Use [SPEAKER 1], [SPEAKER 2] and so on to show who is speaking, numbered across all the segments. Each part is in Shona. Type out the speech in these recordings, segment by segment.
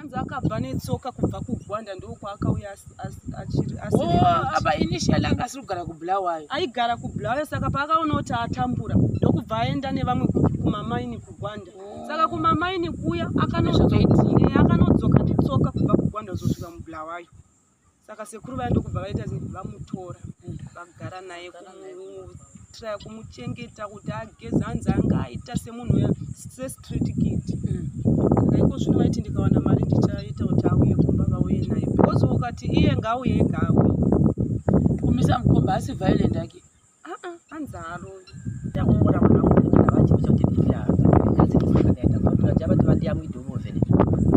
[SPEAKER 1] Anza akabva netsoka kubva kuGwanda ndoko akauya achiri
[SPEAKER 2] apa initial anga asiri kugara kuBulawayo.
[SPEAKER 1] Aigara kuBulawayo saka paakaona kuti atambura ndokubva aenda nevamwe kumamaini kuGwanda. Saka kumamaini kuya akanodzoka netsoka kubva kuGwanda kuzosvika muBulawayo. Saka sekuru vaenda kubva vaita vamutora vagara naye kumutraya kumuchengeta kuti ageze hanza anga aita semunhu street kid. Saka iko zvino vaiti ndikawana mari ndichaita kuti auye kumba vauye naye because ukati iye ngauye ega auye
[SPEAKER 2] kumisa mukomba asi violent yake
[SPEAKER 1] anzaro
[SPEAKER 3] yakuona mwana vachi kuchotendera kazi kufanana kuti jaba tavandi yamuidomo vele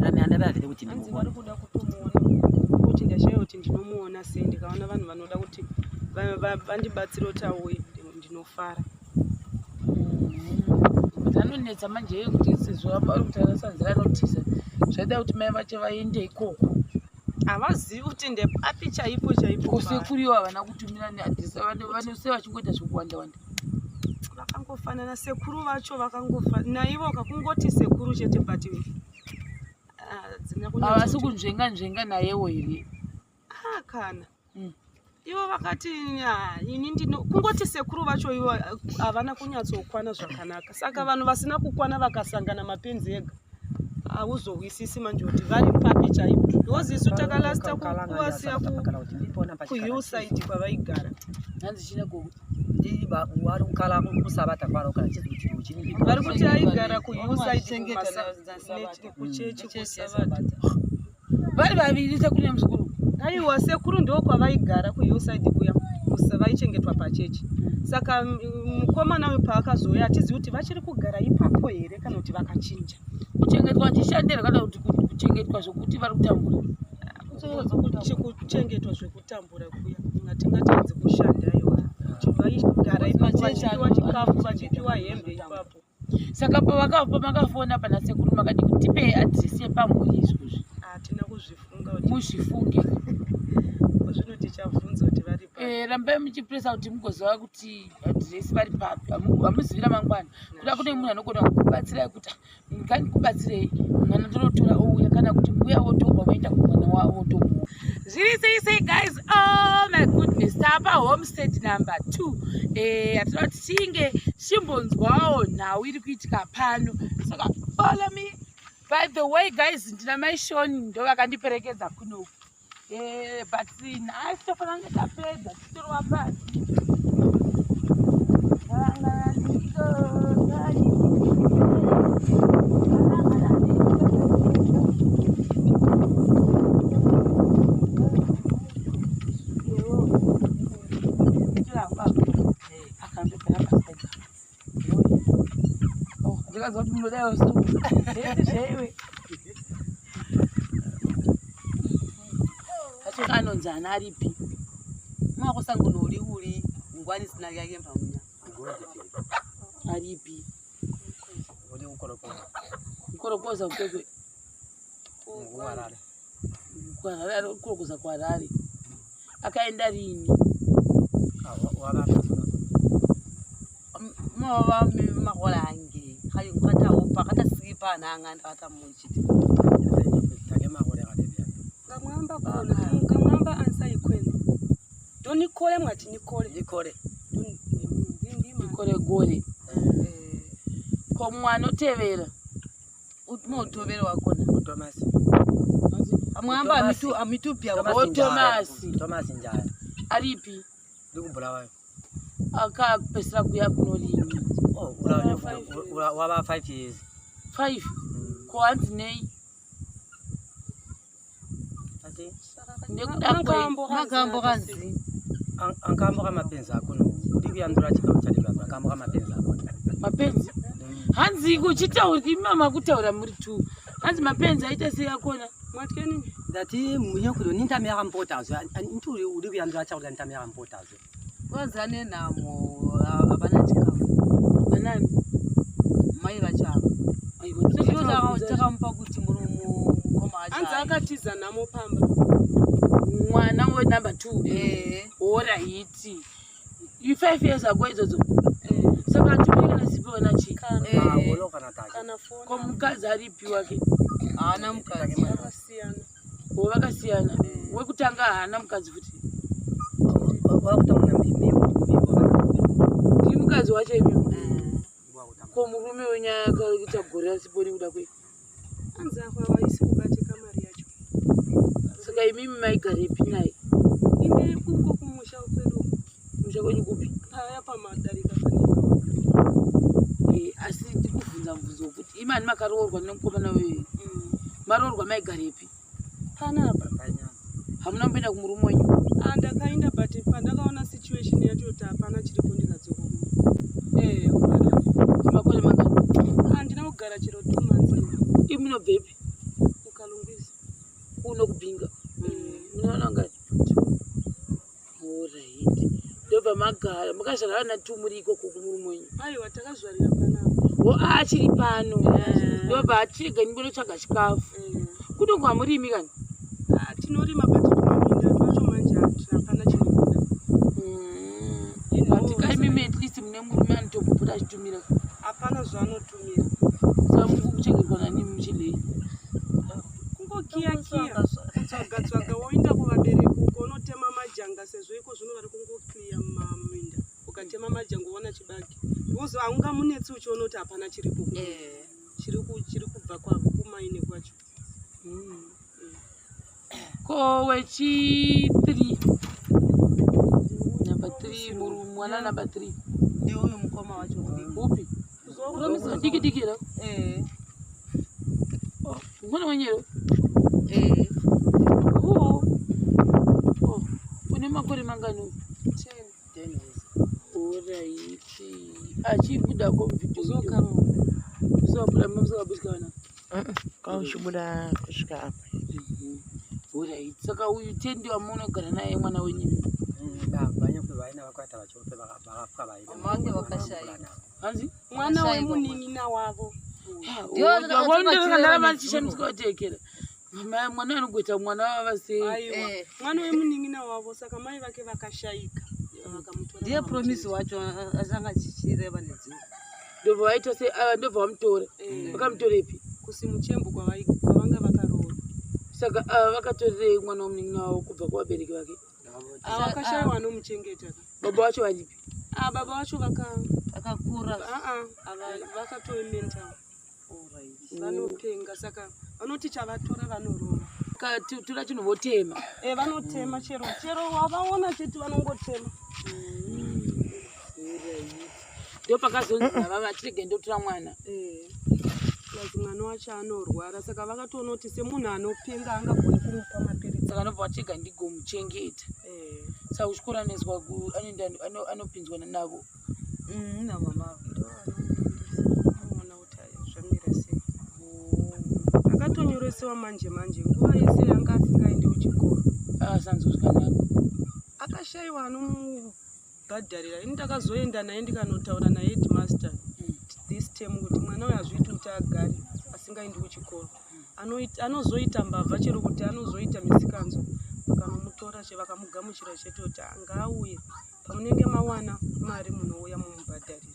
[SPEAKER 3] nani anada vele kuti
[SPEAKER 1] anzi vari kuda kutomuona kuti ndashaye kuti ndinomuona sei ndikaona vanhu vanoda kuti vandibatsire kuti auye ndinofara.
[SPEAKER 2] Anonetsa manje kuti sizvamba uri kuti akasanzira notisa zvaida kuti mai vache vaende ikoko
[SPEAKER 1] havazivi kuti ndepapi chaipo
[SPEAKER 2] kusekuriwo havana kutumira neadhisa vanose vachingoita zvekuwanda-wanda
[SPEAKER 1] vakangofanana sekuru vacho vakangofanana naivo kakungoti sekuru chete but
[SPEAKER 2] havasi kunzvenga nayewo here
[SPEAKER 1] kana ivo vakati ini kungoti sekuru vacho ivo havana kunyatsokwana zvakanaka saka vanhu vasina kukwana vakasangana mapenzi ega hauzorwisisi manje kuti vari papi chaipo because isu takalasta kuwasiya kuhillside kwavaigara
[SPEAKER 2] hanzi china
[SPEAKER 3] vari kukala kusavata kwaro kana
[SPEAKER 1] vari kuti aigara kuhillside kuchechi kusavata
[SPEAKER 2] vari vaviri sekuru nemuzukuru
[SPEAKER 1] aiwa sekuru ndokwavaigara kuhillside kuya vaichengetwa pachechi saka mukomana uyu paakazouya hatizivi kuti vachiri kugara ipapo here kana kuti vakachinja
[SPEAKER 2] kuchengetwa chishandira kana kuti kuchengetwa zvokuti vari kutambura
[SPEAKER 1] kuchengetwa zvekutambura kuya ngatingatadzi kushanda iwa vaigara ipapo vachipiwa chikafu vachipiwa hembe ipapo
[SPEAKER 2] saka pavakabva makafona pana sekuru makati kutipe adresi yepamhuri izvozvi
[SPEAKER 1] hatina kuzvifunga
[SPEAKER 2] muzvifunge
[SPEAKER 1] zvino tichavhunza kuti vari papi
[SPEAKER 2] rambai muchipresa kuti mugoziva kuti adresi vari papi hamuzivira mangwana kuda kune munhu anogona kubatsirai kuti ngandikubatsirei mwana ndinotora ouya kana kuti mbuya wotobva vaenda kumwana wavo wotomuwa zviri sei guys. Oh my goodness, tapa homestead number 2 hatina kuti chinge chimbonzwawo nhau iri kuitika pano saka follow me. By the way guys, ndina maishoni ndo vakandiperekedza kunoku but nhasi tofanange tapedza titorwa pasi ndikazoti munodayo zvewe anonzi ana aripi
[SPEAKER 4] mwakusangana uri ngwani sina yake pamunya
[SPEAKER 2] aripi
[SPEAKER 3] uri
[SPEAKER 2] ukorokoza ukekwe kwarare ukorokoza kwarare akaenda rini
[SPEAKER 4] mava makola ange hayi ngata upa kata sipa nanga ndata munchiti
[SPEAKER 1] ngamwamba ansa ikwene donikole mwati nikole
[SPEAKER 2] gore ko mwana otevera
[SPEAKER 4] utotovera wakona
[SPEAKER 3] Thomas
[SPEAKER 4] amwamba amitupia
[SPEAKER 3] Thomas njaya
[SPEAKER 2] aripi
[SPEAKER 3] ndikubulawayo
[SPEAKER 2] akapesera kuya kunorini
[SPEAKER 3] wava 5 years
[SPEAKER 2] 5 ko hanzi nei
[SPEAKER 4] magambo kanzi
[SPEAKER 3] ankamboka mapenzi akono ndikuyandura chikamu chadikazwa ankamboka mapenzi akono
[SPEAKER 2] mapenzi hanzi kuchitauri mama kutaura muri 2 hanzi mapenzi aita sei akona
[SPEAKER 1] mwatkenini
[SPEAKER 3] ndati munyakulo nintame yakampotazo nturi uri kuyandura chakuda nintame yakampotazo
[SPEAKER 4] wazane namo abana chikafu
[SPEAKER 2] banani
[SPEAKER 4] mai vachava takampa kuti mukoma
[SPEAKER 1] anza akatiza namo pamba
[SPEAKER 2] mwana we number 2 alright you 5 years ago idzodzo saka tumika sipo na chika
[SPEAKER 3] wolo kana taka
[SPEAKER 1] kana phone
[SPEAKER 2] ko mukazi aripi wake
[SPEAKER 4] ana mukazi
[SPEAKER 2] zvinosiyana. Wekutanga hana mukadzi futi.
[SPEAKER 3] Wakutanga mimba.
[SPEAKER 2] Ndi mukadzi wacho ivi. Ko murume wenyaya akaita gore asiponi kuda kwe.
[SPEAKER 1] Anzi akwa waisi kubatika mari yacho.
[SPEAKER 2] Saka imimi maigarepi naye.
[SPEAKER 1] Ine kungo kumusha kwedu.
[SPEAKER 2] Musha kwenyu kupi?
[SPEAKER 1] Paya pamadarika fanika.
[SPEAKER 2] Asi ndikubvunza mubvunzo kuti imani makaroorwa nemukomana wewe. Maroorwa maigarepi?
[SPEAKER 1] Panapa.
[SPEAKER 2] Hamuna kumboenda kumurume wenyu?
[SPEAKER 1] Ndakaenda but pandakaona situation yacho kuti hapana chiripo ndikadzoka.
[SPEAKER 2] Makore mangani?
[SPEAKER 1] Ndina kugara chiro 2 months.
[SPEAKER 2] Imunobvepi?
[SPEAKER 1] Kukalungisa.
[SPEAKER 2] Kuno kuBinga. Munoona ngani? Alright. Ndobva magara makazvarana na tumuriko kumurume wenyu?
[SPEAKER 1] Aiwa takazvarira panapa.
[SPEAKER 2] Achiri pano. Ndobva achiga nimbonotsvaga chikafu. Kuno kwamurimi kani?
[SPEAKER 1] Tinorima but tumaminda twacho manje hapana chinobuda.
[SPEAKER 2] Tikaimimi at least mune murume anotopota achitumira.
[SPEAKER 1] Hapana zvanotumira.
[SPEAKER 2] Saka muri kuchengerwa nani muchidei?
[SPEAKER 1] Kungokiya tsvaga woenda kuvabereki uko unotema majanga sezvo iko zvino vari kungokliya maminda. Ukatema majanga uona chibage. Wozo haungamunetsi uchiona kuti hapana chiripo. Chiri kubva kumaine kwacho.
[SPEAKER 2] Ko wechi 3. Number 3 Mwana number 3.
[SPEAKER 4] Ndio huyo mkoma wacho.
[SPEAKER 2] Upi? Promise diki la. Mwana mwenyewe. Une makore mangani? 10. Alright. Achibuda ko video
[SPEAKER 1] Zokaro.
[SPEAKER 2] Zopla muzobusana.
[SPEAKER 3] Kaushibuda kusvika apa.
[SPEAKER 2] Alright. Saka uyu 10 ndiye amunogara naye mwana wenyu.
[SPEAKER 3] Banya kuvaina vakwata vachope vakafika vaina.
[SPEAKER 4] Mange wakashaya.
[SPEAKER 2] Hanzi?
[SPEAKER 1] Mwana wemunin'ina wavo.
[SPEAKER 2] Ndakandara machisha musikotekera. Mwana anogoita mwana wavasei.
[SPEAKER 1] Aiwa. Mwana wemunin'ina wavo saka mai vake vakashayika.
[SPEAKER 4] Ndiye promise wacho asanga chichireva nedzimwe.
[SPEAKER 2] Ndobva waita sei ndobva wamutora. Vakamutorepi?
[SPEAKER 1] Kusimuchembu kwavanga vakaroora.
[SPEAKER 2] Saka vakatorerei mwana wemunin'ina wavo kubva kuvabereki vake?
[SPEAKER 1] Vakashaiwa nomuchengeta.
[SPEAKER 2] Baba wacho varipi?
[SPEAKER 1] Baba wacho
[SPEAKER 4] vakakura.
[SPEAKER 1] Vakatoementa. Vanopenga saka vanoti chavatora vanoroora.
[SPEAKER 2] Tura chinovotema.
[SPEAKER 1] Vanotema chero wavaona cheti vanongotema.
[SPEAKER 2] Ndo pakazonzi baba tirege ndotora mwana.
[SPEAKER 1] Kazi mwana wacho anorwara saka vakatoona kuti semunhu anopenga angagoni kumupa mapiritsi.
[SPEAKER 2] Saka ndobva vatega ndigomuchengeta. Saka uchikora nezwa anopinzwa navo.
[SPEAKER 4] Na mama.
[SPEAKER 1] Akatonyoresewa manje nguva yese yanga asingaendi kuchikoro.
[SPEAKER 2] Asanzwe zvakanaka.
[SPEAKER 1] Akashaiwa anomubhadharira. Ini ndakazoenda naye ndikanotaura naheadmaster this term kuti mwana uyu hazviiti kuti agare asingaendi kuchikoro. Anozoita mbavha chero kuti anozoita misikanzo. Vakanomutora vakamugamuchira chete kuti ngaauye. Pamunenge mawana mari munouya mumubhadharira.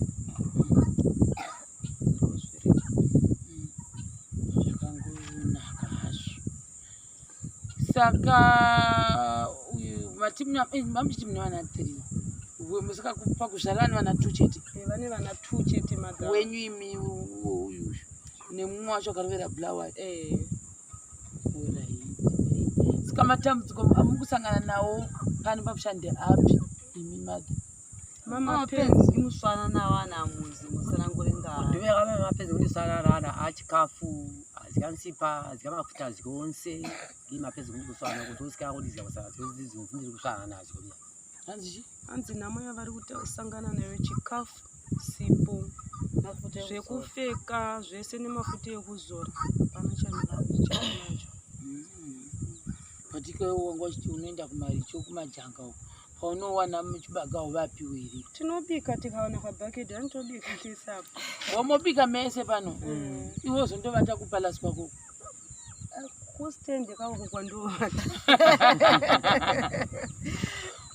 [SPEAKER 2] Saka mamuchiti mune vana 3. Saka pakuzvara vane vana 2 chete.
[SPEAKER 1] Vane vana 2 chete madhara.
[SPEAKER 2] Wenyu imi uyu nemumwe wacho akarovera Bulawayo. Saka matambudziko amukusangana nawo pano pamushande api imi madha?
[SPEAKER 4] Mama penzi imuswana navana amuzi musanangorenga.
[SPEAKER 3] Ndoveka mapenzi kuniswana navana achikafu. Azikansipa, azikamafuta azikonse. Mapenzi kuniswana kuti usikanga kudiziva kusana zvinhu kuswana nazo.
[SPEAKER 1] Hanzi nhamo yavari kusangana nayo chikafu, sipo, zvekupfeka, zvese nemafuta ekuzora. Pana chanacho.
[SPEAKER 2] Patiko wanga uchiti unoenda kumaricho kumajanga uko. Paunowana muchibagawo vapiwe here?
[SPEAKER 1] Tinobika tikawana kabhakedi anotobika tisapo.
[SPEAKER 2] Wamobika mese pano? Iwo zondovata kupalasi kwako?
[SPEAKER 1] Kusitendi kako kwandovata.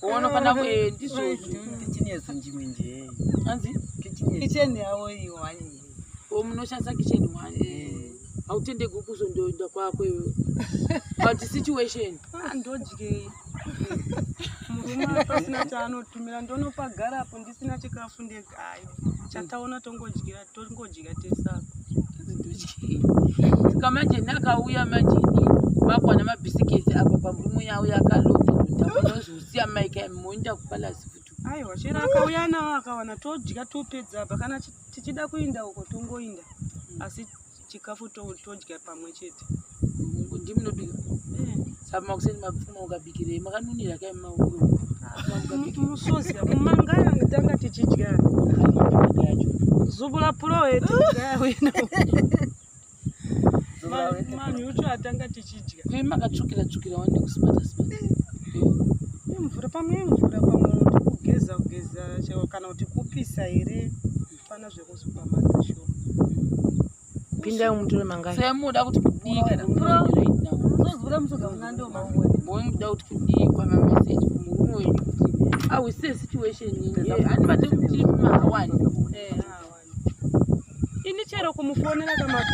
[SPEAKER 2] Unofana ndizvo
[SPEAKER 3] kitchen yesu njimwenje.
[SPEAKER 2] Hanzi?
[SPEAKER 4] Kitchen yawo iwani.
[SPEAKER 2] Munoshandisa kitchen 1. hautende kukuzondoenda kwako iwe but situation
[SPEAKER 1] andodyei murume pasina chaanotumira ndonopagara apo ndisina chikafu ndegayo chataona tongodya tesaka
[SPEAKER 2] saka manje nakauya manje vakwana mabhisiketi apa pamurume yawo yakalodza maika muenda kupalasi futi
[SPEAKER 1] aiwa chero akauya nawo akawana todya topedza apa kana tichida kuinda uko tongoinda asi chikafu todya pamwe chete
[SPEAKER 2] ndimi nobika saka makuseni mapfuma ukabikirei makanunira kai mauro
[SPEAKER 1] musozya mumangaya ndanga tichidya
[SPEAKER 2] yacho
[SPEAKER 1] zubula puroweti gayawina manyucho atanga tichidya
[SPEAKER 2] kai makatsvukira wande kusipata
[SPEAKER 1] imvura pamwe kugeza chero kana kuti kupisa here pana zvekusupermarket shop
[SPEAKER 4] pinda mutore mangai
[SPEAKER 2] semuda kuti kudika
[SPEAKER 4] uzvura musoga unando maone
[SPEAKER 2] muda kuti kudikwa mamessage kumurume wenyu kuti awise situation anibate kuti mahawani
[SPEAKER 1] ini chero kumufonera kamati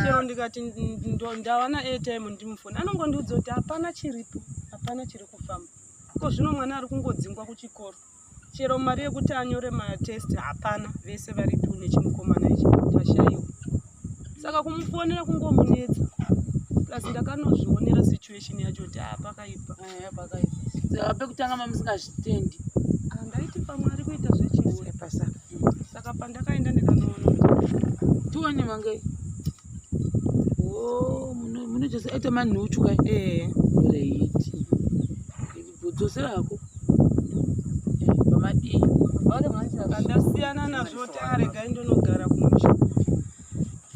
[SPEAKER 1] chero ndikati ndawana airtime ndimufoni anongondiudza kuti hapana chiripo hapana chiri kufamba ko zvino mwana ari kungodzingwa kuchikoro chero mari yekuti anyore matest hapana vese vari tu nechimukomana ichi tashaiwa saka kumufonera kungomunetsa plus ndakanozvionera situation yacho kuti pakaipa
[SPEAKER 2] saka pekutanga mamusingazvitendi
[SPEAKER 1] ndaiti pamwe ari kuita zvechiurepa saka pandakaenda ndikanoona
[SPEAKER 2] tione mangai munochasa aita manhuchu kai reiti bvodzoserako pamadii
[SPEAKER 1] andasiyana nazvo kuti aregai ndonogara kumusha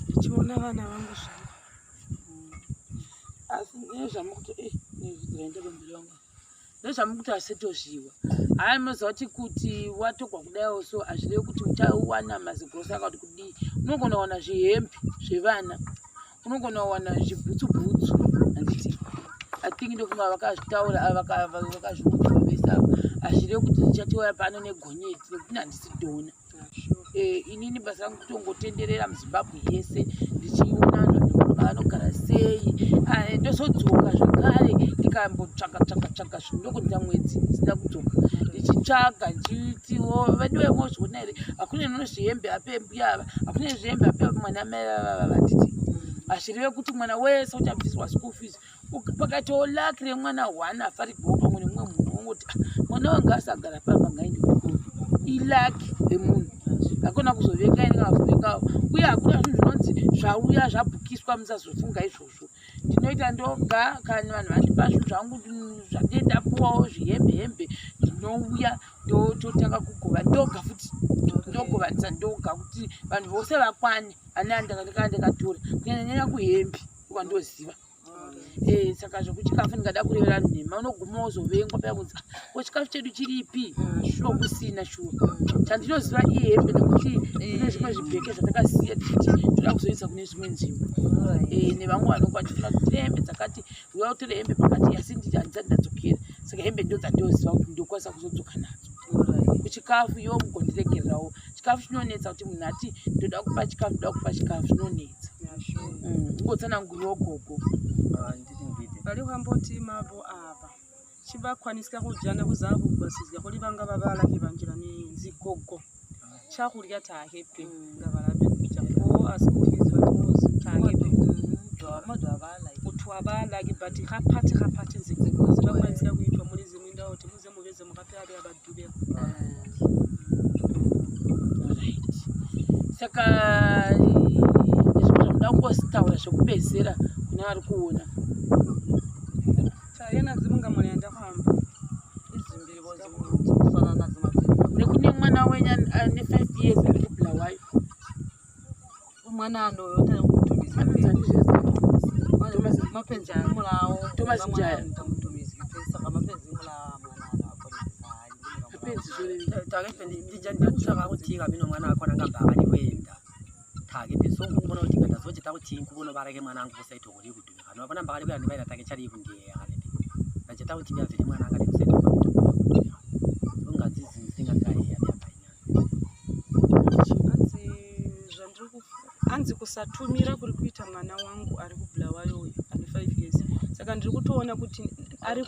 [SPEAKER 1] ndichiona vana vangu zvavo
[SPEAKER 2] asi nezvamukuti nezvidziraindabambiri vangu nezvamukuti asetozviwa hai munoziva kuti watogwa kudaiwo so hazvirevi kuti uchawana mazigrosa akati kudii unogona kuwana zvihembe zvevana unogona kuwana zvibhutsubhutsu handiti atingi ndofunga vakazvitaura vakazviudzwa vese avo hazvirevi kuti ndichatiwaya pano negonyeti nekuti handisi inini basa rangu kutongotenderera muzimbabwe yese ndichiona vanogara sei ndosodzoka zvakare ndikambotsvaka zvindokuita mwedzi zvisina kudzoka ndichitsvaga ndichitiwo vadiwemo zviona here hakuna inono zvihembe apembuyava hakuna zvihembe ape mwana mai vava handiti hazvireve kuti mwana wese uchabviswa school fees pakatiwo laki remwana 1 afarigwawo pamwe nemumwe munhu wongoti mwana wangu asagara pamangaindi ilaki remunhu hakuna kuzoveka ini kana kuzovekawo uye hakuna zvinhu zvinonzi zvauya zvabhukiswa musazofunga izvozvo ndinoita ndoga kana vanhu vandipa zvinhu zvangu zvandendapuwawo zvihembe ndinouya ndototanga kugova ndoga futi ndogovanisa ndoga kuti vanhu vose vakwane ane andikandikatora kunyanyanya kuhembe ukandoziva saka zvokuchikafu ndingada kurevera nhema unoguma uzovengwa paya kunzi chikafu chedu chiripi shuwa kusina shuwa chandinoziva ihembe nekuti kune zvimwe zvibheke zvatakasiya tichiti toda kuzoisa kune zvimwe nzvimbo nevamwe vanongo vachifuna kuti tire hembe dzakati uya utore hembe pakati asi nditi handisati ndadzokera saka hembe ndo dzandoziva kuti ndokwanisa kuzodzoka nadzo kuchikafu iwo mugondiregererawo chikafu chinonetsa kuti munhu ati ndoda kupa chikafu chinonetsa ungotsanangurirawo gogo
[SPEAKER 1] vari kwamboti mavo apa chivakwanisika kudya nekuzava kugwasizwa kuri vanga vavalaki vanjira nenzigogo chakurya tahepe ngavarabe kudya ko asikufizi vatimuzi tahepe kuti wavalaki but kapati nzigogo zvakwanisika kuitwa muri zimwe ndau kuti muze muveze mukapera vadhuveko
[SPEAKER 2] saka zvinoda kungositaura zvekupedzera kune vari kuona
[SPEAKER 1] yena dzimungamuri yandafamba
[SPEAKER 4] izimbiri dzinofanana nadzo mapedzi
[SPEAKER 2] nekune mwana wenyu ane 5 years ari kubulawayo
[SPEAKER 4] umwana anoyotanga kumutumisa mapenzi amulawo
[SPEAKER 2] Thomas Jaya
[SPEAKER 4] tamutumisi saka mapenzi mulawo mwana
[SPEAKER 2] mapenzi zvorevi
[SPEAKER 3] takependi ndijandikutsvaka kuti kabino mwana akona ngambava ndikwenda take pesongubona kuti ngandazochita kuti nkubonobareke mwana angu kusaito kuri kudhuka kana vapona mbakali kuya ndivaira take chari kundiye akalepe ndachita kuti ndiyazviri mwana angari kusaito kwamito ungadzizi zingangaiya
[SPEAKER 1] kwanzi kusatumira kuri kuita mwana wangu ari kuBulawayo uyu ane 5 years. Saka ndiri kutoona kuti ari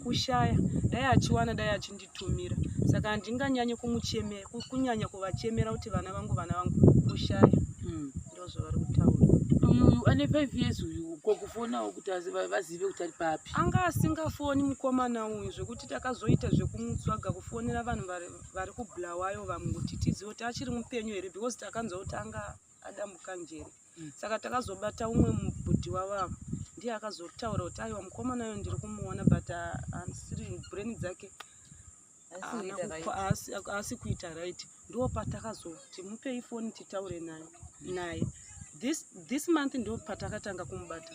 [SPEAKER 1] kushaya dai achiwana dai achinditumira. Saka ndinganyanye kumuchemera kunyanya kuvachemera kuti vana vangu kushaya. Ndozvo vari kutaura.
[SPEAKER 2] Uyu ane 5 years uyu kokufonawo kuti vazive kuti ari papi.
[SPEAKER 1] Anga asingafoni mukomana uyu zvekuti takazoita zvekumutsvaga kufonera vanhu vari kuBulawayo vamwe kuti tizive kuti achiri mupenyu here because takanzwa kuti anga adambuka njere. Saka takazobata umwe mubhudhi wavavo ndiye akazotaura kuti aiwa mukomana uyu ndiri kumuona but ansiri brain dzake asi kuita right. Ndo patakazoti mupei foni titaure naye. This month ndo patakatanga kumubata.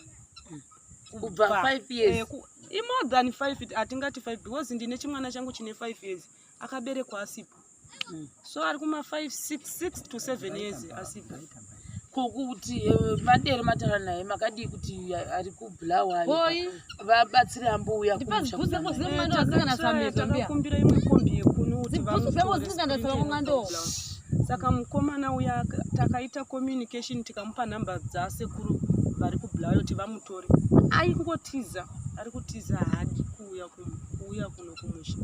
[SPEAKER 2] Kubva 5 years.
[SPEAKER 1] More than 5, atingati 5 because ndine chimwana changu chine 5 years akaberekwa asipo. So ari kuma 6 to 7 years asipo.
[SPEAKER 2] Kokuti madere matara naye makadi kuti ari kuBulawayo vabatsire ambuya kumusha.
[SPEAKER 1] Takakumbira imwe kombi yekuno kuti vamutsvaga. Saka mukomana uya takaita communication tikamupa namba dzasekuru vari kuBulawayo kuti vamutore. Aingotiza ari kutiza haadi kuuya kuno kumusha.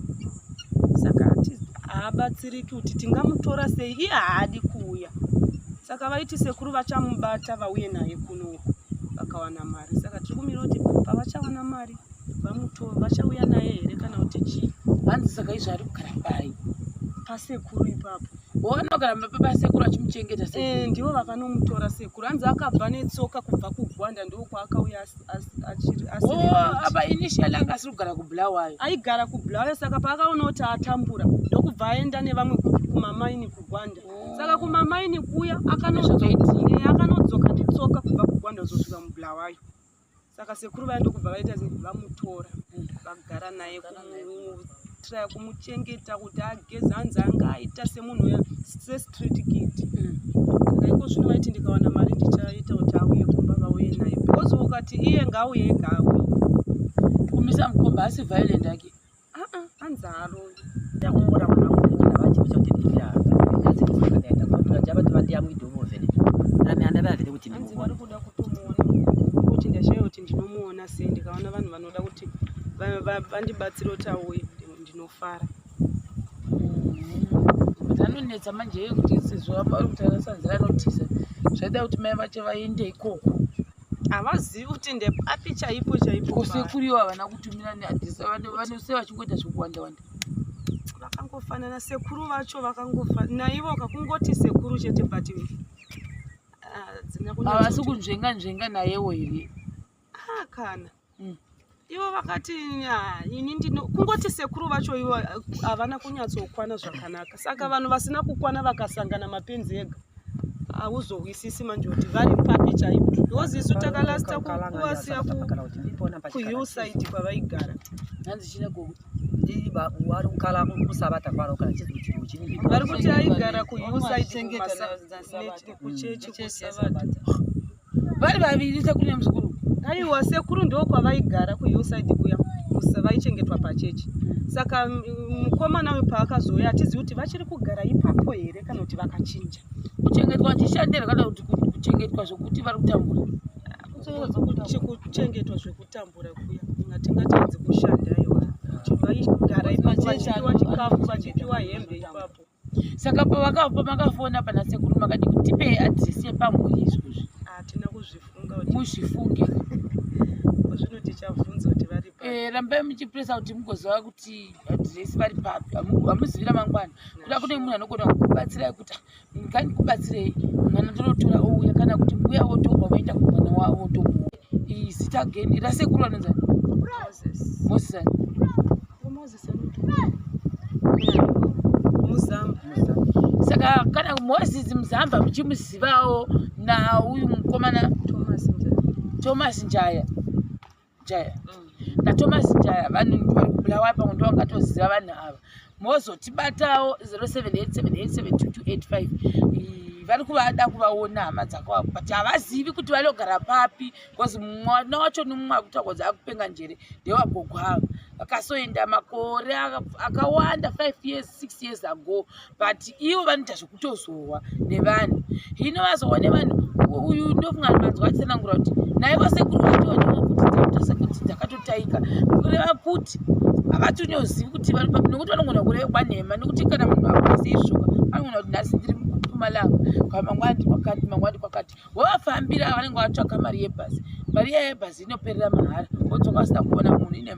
[SPEAKER 1] Saka haabatsiriki kuti tingamutora sei iye haadi kuuya. Saka vaiti sekuru vachamubata vauye naye kuno vakawana mari. Saka tiri kumira kuti pavachawana mari vamutora vachauya naye here kana kuti chii.
[SPEAKER 2] Hanzi saka izvo ari kugara pai
[SPEAKER 1] pasekuru ipapo.
[SPEAKER 2] Wanogara pasekuru achimuchengeta sekuru.
[SPEAKER 1] Ndivo vakanomutora sekuru. Hanzi akabva netsoka kubva kuGwanda ndo kwaakauya achiri
[SPEAKER 2] apa initially anga asiri kugara kuBulawayo.
[SPEAKER 1] Aigara kuBulawayo saka paakaona kuti atambura ndokubva aenda nevamwe kumamaini kuGwanda. Saka kumamaini kuya akanodzoka netsoka kubva kuGwanda kuzosvika muBulawayo. Saka sekuru vaenda kubva vaita vamutora vagara naye try kumuchengeta kuti ageze. Hanzi anga aita semunhu street kid. Saka iko zvino vaiti ndikawana mari ndichaita kuti auye kumba vauye naye because ukati iye ngauye ega auye
[SPEAKER 2] kumisa mukomba asi violent ake.
[SPEAKER 1] Hanzi haroyi
[SPEAKER 3] ndakumbura mwana wangu vachi kuchotendera ngazikuzvakadaita kuti vachava tivandi yamuidomovene nani anavazire kuti
[SPEAKER 1] hanzi vari kuda kutomuona kuti ndashaya kuti ndinomuona sei ndikaona vanhu vanoda kuti vandibatsire kuti auye ndinofara.
[SPEAKER 2] Anonetsa manje kuti sezvo vari kuti anasanzira notisa zvaida kuti mai vache vaende ikoko.
[SPEAKER 1] Havazivi kuti ndepapi chaipo
[SPEAKER 2] kusekuriwo havana kutumira neadhisa vanose vachingoita zvekuwanda-wanda.
[SPEAKER 1] Vakangofanana sekuru vacho vakangofanana naivo kakungoti sekuru chete but
[SPEAKER 2] havasi kunzvenga nayewo here.
[SPEAKER 1] Kana ivo vakati ini kungoti sekuru vacho ivo havana kunyatsokwana zvakanaka. Saka vanhu vasina kukwana vakasangana mapenzi ega hauzorwisisi manje kuti vari papi chaipo because isu takalasta kuwasiya kuhillside kwavaigara.
[SPEAKER 2] Hanzi china
[SPEAKER 3] vari kukala kusavata kwaro kana chizu chini
[SPEAKER 1] vari kuti aigara kuhillside kuchechi kusavata
[SPEAKER 2] vari vaviri sekuru muzukuru.
[SPEAKER 1] Aiwa sekuru ndo kwavaigara kuhillside kuya vaichengetwa pachechi. Saka mukomana uyu paakazoya hatizivi kuti vachiri kugara ipapo here kana kuti vakachinja.
[SPEAKER 2] Kuchengetwa chishandira kana kuti kuchengetwa zvokuti vari kutambura.
[SPEAKER 1] Kuchengetwa zvekutambura kuya ngatingatanzi kushanda aiwa vaigara ipapo vachipiwa chikafu vachipiwa hembe ipapo.
[SPEAKER 2] Saka pamakafona pana sekuru makati kuti tipei adhiresi yepamhuri izvozvi.
[SPEAKER 1] Hatina kuzvifunga
[SPEAKER 2] muzvifunge
[SPEAKER 1] zvino tichavhunza kuti vari papi.
[SPEAKER 2] Rambai muchipresa kuti mugoziva kuti adhiresi vari papi. Hamuzivira mangwana kuda kune munhu anogona kukubatsirai kuti ngandikubatsirei mwana ndinotora ouya kana kuti mbuya wotobva vaenda kumwana wavo tomuya. Zita geni rasekuru anonzi Moses.
[SPEAKER 1] Muzamba.
[SPEAKER 2] Saka kana Moses Muzamba muchimuzivawo nauyu mukomana Thomas Njaya. naThomas Njaya vanhu vari kuBulawayo pamwe ndo vangatoziva vanhu ava. Mozotibatawo 07872285 vari kuvada kuvaona hama dzakavo but havazivi kuti vanogara papi because mwana wacho nomumwe akutaura kuti akupenga njere ndewagogo ava akasoenda makore akawanda 5 years 6 years ago, but ivo vanoita zvekutozowa nevanhu. Hino vazowa nevanhu, uyu ndofunga manzwa achitsanangura kuti naivo sekuru vatonyewo kuti sekuti dzakatotaika, kureva kuti avatonyozivi kuti vari papi, nokuti vanogona kureva kwanhema, nokuti kana munhu akaseizoka anogona kuti nhasi ndiri Mpumalanga kwamangwandi kwakati wavafambira vanenge vatsvaka mari yebhasi. Mari yebhasi inoperera mahara, wodzoka usina kuona munhu ine